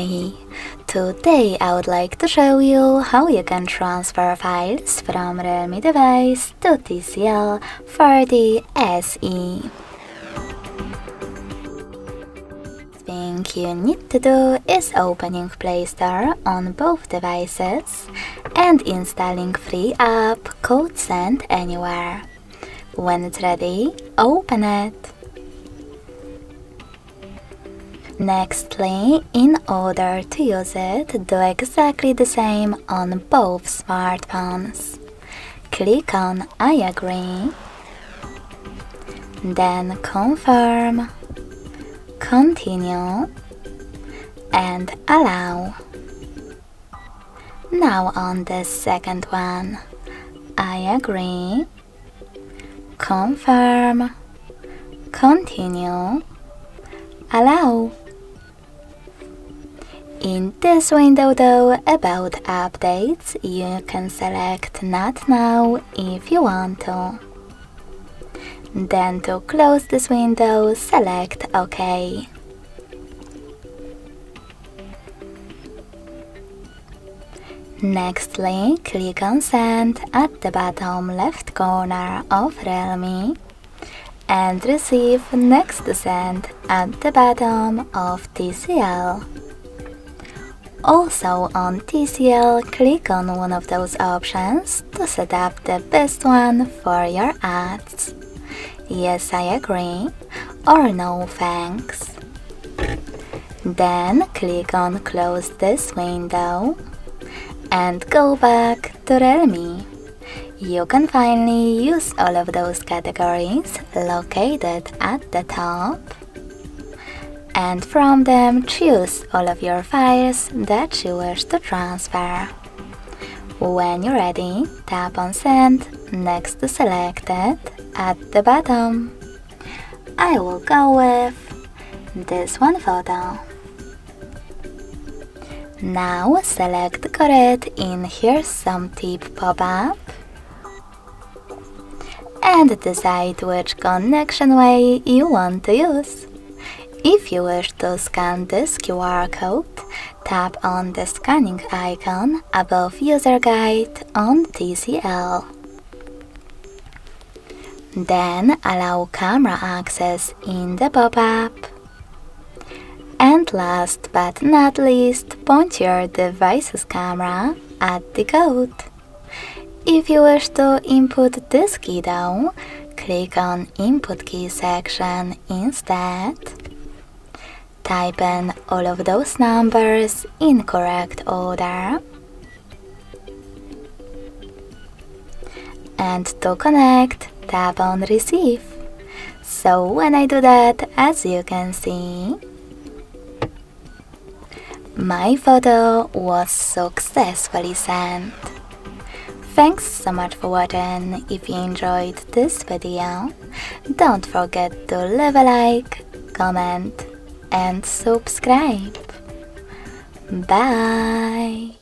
Hi! Today I would like to show you how you can transfer files from Realme Device to TCL 40SE. The thing you need to do is opening Play Store on both devices and installing free app called Send Anywhere. When it's ready, open it. Nextly, in order to use it, do exactly the same on both smartphones. Click on I agree, then confirm, continue, and allow. Now on the second one, I agree, confirm, continue, allow. In this window though, about updates, you can select Not Now if you want to. Then to close this window, select OK. Nextly, click on Send at the bottom left corner of Realme and receive next to Send at the bottom of TCL. Also on TCL, click on one of those options to set up the best one for your ads. Yes, I agree, or no thanks. Then click on Close this window and go back to Realme. You can finally use all of those categories located at the top, and from them choose all of your files that you wish to transfer. When you're ready, tap on Send next to Selected at the bottom. I will go with this one photo. Now select Correct in Here's Some Tip pop-up and decide which connection way you want to use. If you wish to scan this QR code, tap on the scanning icon above User Guide on TCL. Then allow camera access in the pop-up. And last but not least, point your device's camera at the code. If you wish to input this key though, click on Input Key section instead. Type in all of those numbers in correct order. And to connect, tap on Receive. So when I do that, as you can see, my photo was successfully sent. Thanks so much for watching. If you enjoyed this video, don't forget to leave a like, comment, and subscribe. Bye!